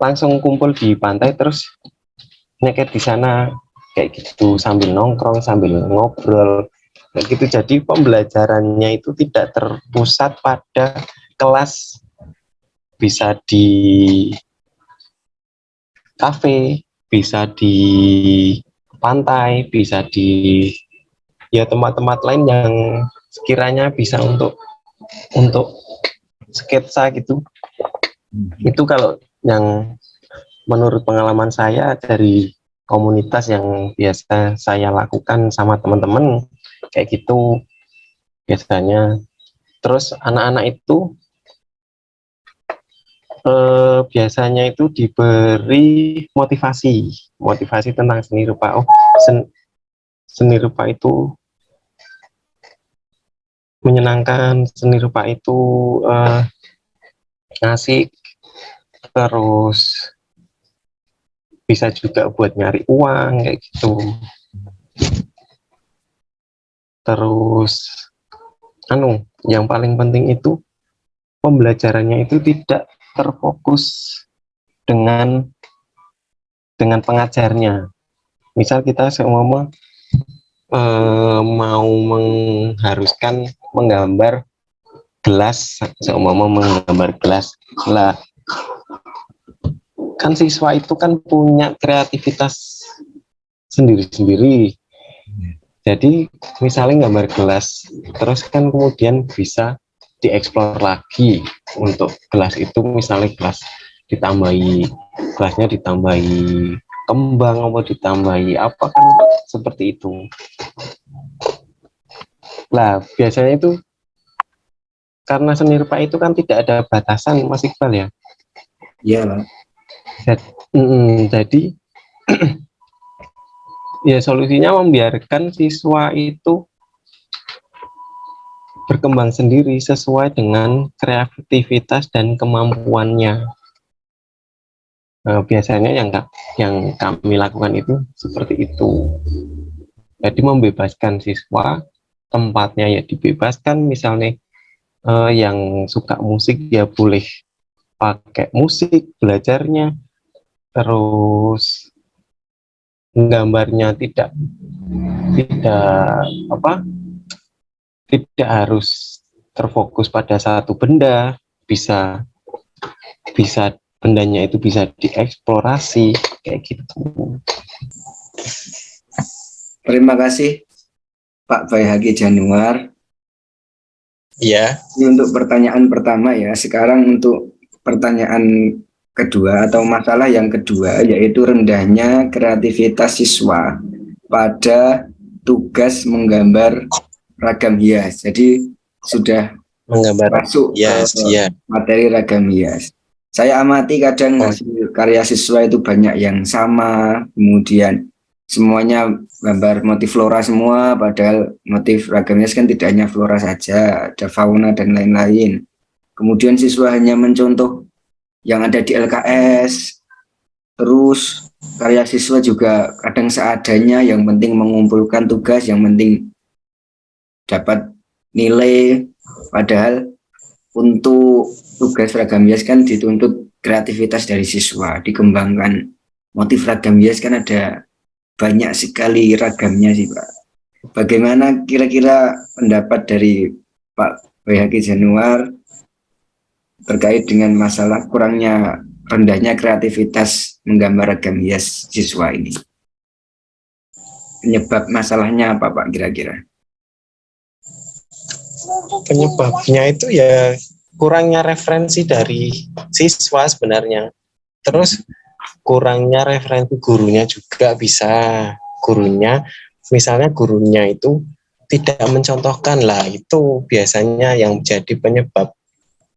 langsung kumpul di pantai terus nyeket di sana kayak gitu, sambil nongkrong, sambil ngobrol kayak gitu. Jadi pembelajarannya itu tidak terpusat pada kelas, bisa di kafe, bisa di pantai, bisa di ya tempat-tempat lain yang sekiranya bisa untuk sketsa gitu. Itu kalau yang menurut pengalaman saya dari komunitas yang biasa saya lakukan sama teman-teman kayak gitu biasanya. Terus anak-anak itu biasanya itu diberi motivasi tentang seni rupa. seni rupa itu menyenangkan, seni rupa itu asik, terus bisa juga buat nyari uang kayak gitu. Terus yang paling penting itu pembelajarannya itu tidak terfokus dengan pengajarnya. Misal kita seumpama mau mengharuskan menggambar gelas, seumpama menggambar gelas lah, kan siswa itu kan punya kreativitas sendiri-sendiri. Jadi misalnya gambar gelas, terus kan kemudian bisa dieksplor lagi untuk gelas itu, misalnya gelasnya ditambahi kembang atau ditambahi apa, kan seperti itu. Lah biasanya itu karena seni rupa itu kan tidak ada batasan, Mas Iqbal ya. Iya Pak. Jadi ya solusinya membiarkan siswa itu berkembang sendiri sesuai dengan kreativitas dan kemampuannya. Biasanya yang kami lakukan itu seperti itu. Jadi membebaskan siswa, tempatnya ya dibebaskan. Misalnya yang suka musik ya boleh pakai musik belajarnya, terus gambarnya tidak harus terfokus pada satu benda, bisa bendanya itu bisa dieksplorasi kayak gitu. Terima kasih Pak Baihaqi Januar. Iya. Ini untuk pertanyaan pertama ya. Sekarang untuk pertanyaan kedua atau masalah yang kedua, yaitu rendahnya kreativitas siswa pada tugas menggambar ragam hias. Jadi sudah Menggambar masuk hias, ke ya. materi ragam hias. Saya amati kadang hasil karya siswa itu banyak yang sama, kemudian semuanya gambar motif flora semua, padahal motif ragam hias kan tidak hanya flora saja, ada fauna dan lain-lain. Kemudian siswa hanya mencontoh yang ada di LKS, terus karya siswa juga kadang seadanya, yang penting mengumpulkan tugas, yang penting dapat nilai, padahal untuk tugas ragam hias kan dituntut kreativitas dari siswa, dikembangkan. Motif ragam hias kan ada banyak sekali ragamnya sih Pak. Bagaimana kira-kira pendapat dari Pak Baihaqi Januar terkait dengan masalah rendahnya kreativitas menggambar ragam hias siswa ini? Penyebab masalahnya apa Pak kira-kira? Penyebabnya itu ya kurangnya referensi dari siswa sebenarnya. Terus kurangnya referensi gurunya juga bisa. Misalnya gurunya itu tidak mencontohkan, lah itu biasanya yang jadi penyebab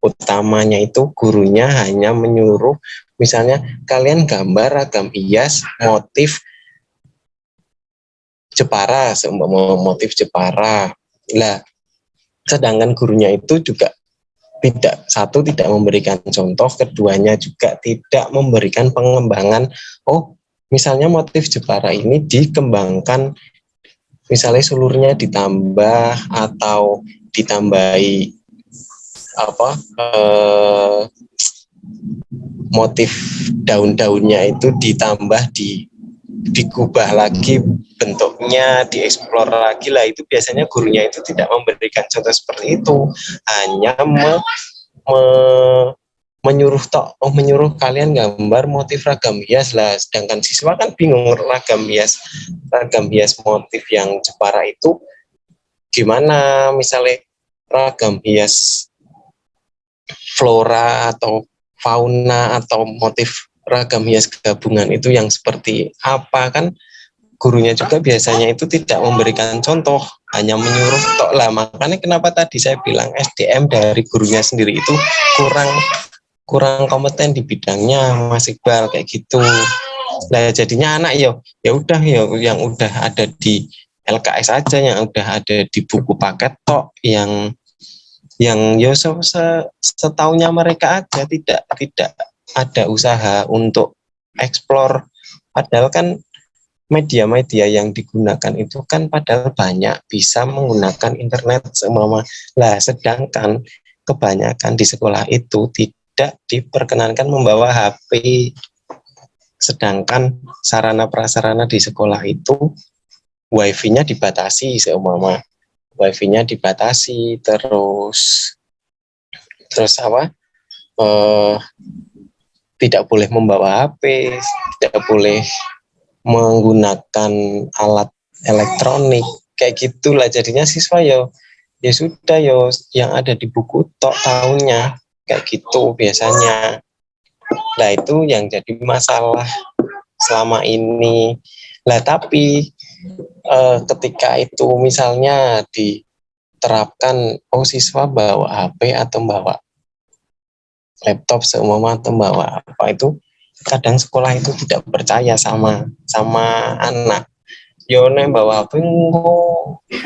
utamanya. Itu gurunya hanya menyuruh, misalnya kalian gambar ragam hias motif Jepara, motif Jepara. Lah sedangkan gurunya itu juga tidak memberikan contoh, keduanya juga tidak memberikan pengembangan. Oh, misalnya motif Jepara ini dikembangkan, misalnya sulurnya ditambah atau ditambahi motif daun-daunnya itu ditambah, digubah lagi bentuknya, dieksplor lagi, lah itu biasanya gurunya itu tidak memberikan contoh seperti itu, hanya menyuruh kalian gambar motif ragam hias. Lah sedangkan siswa kan bingung, ragam hias motif yang Jepara itu gimana, misalnya ragam hias flora atau fauna atau motif ragam hias gabungan itu yang seperti apa, kan gurunya juga biasanya itu tidak memberikan contoh, hanya menyuruh tok. Lah makanya kenapa tadi saya bilang SDM dari gurunya sendiri itu kurang kompeten di bidangnya, Mas Iqbal, kayak gitu. Nah jadinya anak ya udah yang udah ada di LKS aja yang udah ada di buku paket tok, yang ya setaunya mereka aja, tidak ada usaha untuk eksplor. Padahal kan media-media yang digunakan itu kan padahal banyak, bisa menggunakan internet semua lah, sedangkan kebanyakan di sekolah itu tidak diperkenankan membawa HP, sedangkan sarana prasarana di sekolah itu wifi-nya dibatasi, seumpama wifi-nya dibatasi, terus apa, tidak boleh membawa HP, tidak boleh menggunakan alat elektronik, kayak gitulah. Jadinya siswa ya sudah yang ada di buku tok tahunnya, kayak gitu biasanya. Nah itu yang jadi masalah selama ini. Lah tapi ketika itu misalnya diterapkan, siswa bawa HP atau bawa laptop seumpama atau bawa apa, itu kadang sekolah itu tidak percaya sama anak. Yo nek bawa HP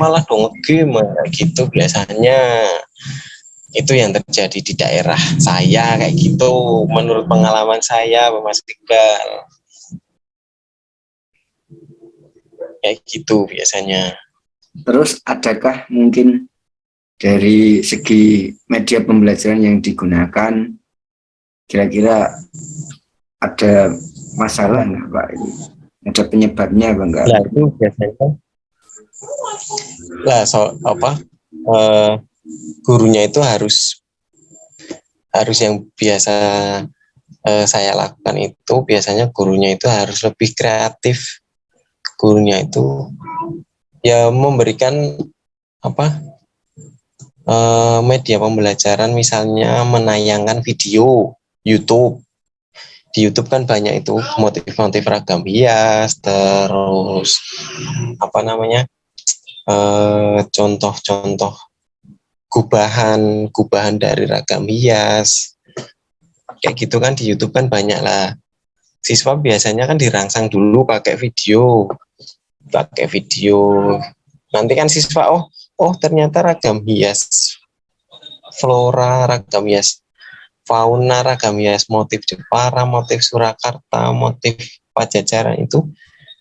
malah dong game gitu biasanya. Itu yang terjadi di daerah saya kayak gitu, menurut pengalaman saya, Mas Iqbal. Kayak gitu biasanya. Terus adakah mungkin dari segi media pembelajaran yang digunakan, kira-kira ada masalah nggak Pak? Ini ada penyebabnya apa enggak? Nah itu biasanya gurunya itu harus yang biasa saya lakukan itu, biasanya gurunya itu harus lebih kreatif. Gurunya itu ya memberikan media pembelajaran, misalnya menayangkan video YouTube. Di YouTube kan banyak itu motif-motif ragam hias, terus contoh-contoh gubahan dari ragam hias, kayak gitu kan. Di YouTube kan banyak lah. Siswa biasanya kan dirangsang dulu pakai video. Nanti kan siswa ternyata ragam hias flora, ragam hias fauna, ragam hias motif Jepara, motif Surakarta, motif Pajajaran itu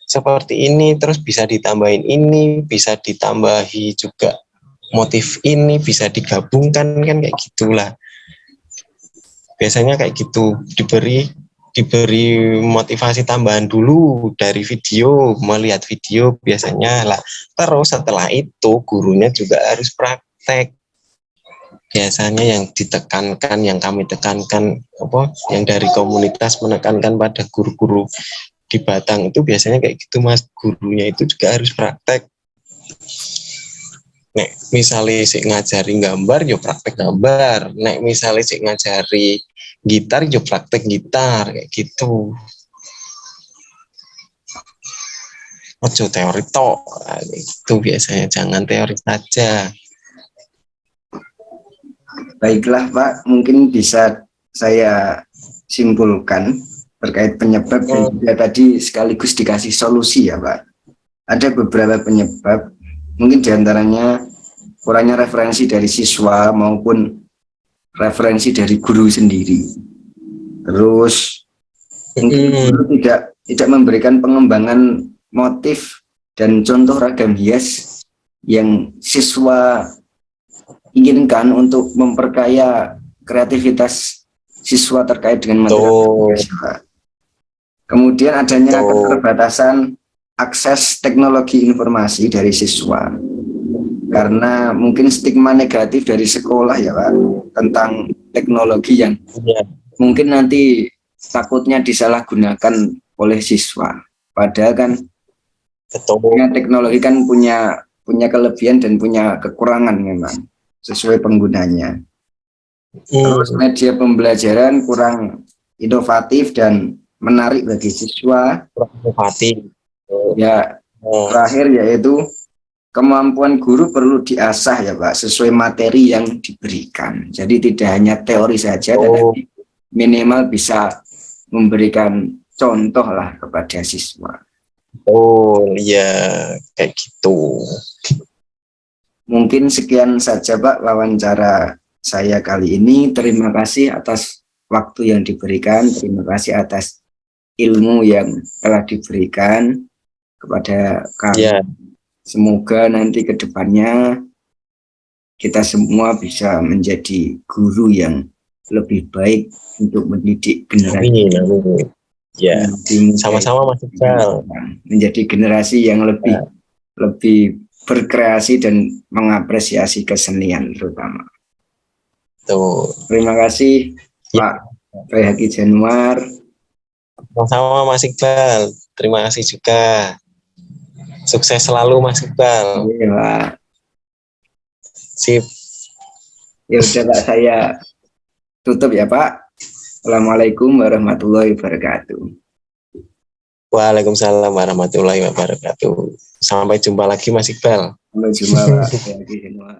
seperti ini, terus bisa ditambahin ini, bisa ditambahi juga motif ini, bisa digabungkan, kan kayak gitulah. Biasanya kayak gitu, diberi motivasi tambahan dulu dari video, melihat video biasanya lah. Terus setelah itu gurunya juga harus praktek. Biasanya yang ditekankan, yang kami tekankan, yang dari komunitas menekankan pada guru-guru di Batang itu biasanya kayak gitu, Mas. Gurunya itu juga harus praktek. Nek misalnya si ngajari gambar, yo praktek gambar. Nek misalnya si ngajari gitar, yo praktek gitar, kayak gitu. Ojo teori tok, itu biasanya, jangan teori saja. Baiklah Pak, mungkin bisa saya simpulkan terkait penyebab dan juga tadi sekaligus dikasih solusi ya Pak. Ada beberapa penyebab, mungkin diantaranya kurangnya referensi dari siswa maupun referensi dari guru sendiri. Terus mungkin guru tidak memberikan pengembangan motif dan contoh ragam hias yang siswa inginkan untuk memperkaya kreativitas siswa terkait dengan materi siswa. Kemudian adanya keterbatasan akses teknologi informasi dari siswa, karena mungkin stigma negatif dari sekolah ya Pak tentang teknologi yang mungkin nanti takutnya disalahgunakan oleh siswa. Padahal kan teknologi kan punya kelebihan dan punya kekurangan memang sesuai penggunanya. Terus media pembelajaran kurang inovatif dan menarik bagi siswa. Ya, terakhir yaitu kemampuan guru perlu diasah ya Pak sesuai materi yang diberikan. Jadi tidak hanya teori saja, tetapi minimal bisa memberikan contoh lah kepada siswa. Oh iya, kayak gitu. Mungkin sekian saja Pak wawancara saya kali ini. Terima kasih atas waktu yang diberikan, terima kasih atas ilmu yang telah diberikan kepada kami. Ya, Semoga nanti ke depannya kita semua bisa menjadi guru yang lebih baik untuk mendidik generasi amin, amin. Ya, sama-sama Mas Iqbal. menjadi generasi yang lebih berkreasi dan mengapresiasi kesenian terutama. Tuh. Terima kasih Ya. Pak Bayhaki Januar. Sama-sama Mas Iqbal. Terima kasih juga. Sukses selalu Mas Iqbal. Iya, Pak. Sip. Ya udah Pak, saya tutup ya Pak. Assalamualaikum warahmatullahi wabarakatuh. Waalaikumsalam warahmatullahi wabarakatuh. Sampai jumpa lagi Mas Iqbal. Sampai jumpa Pak Bayhaki Januar.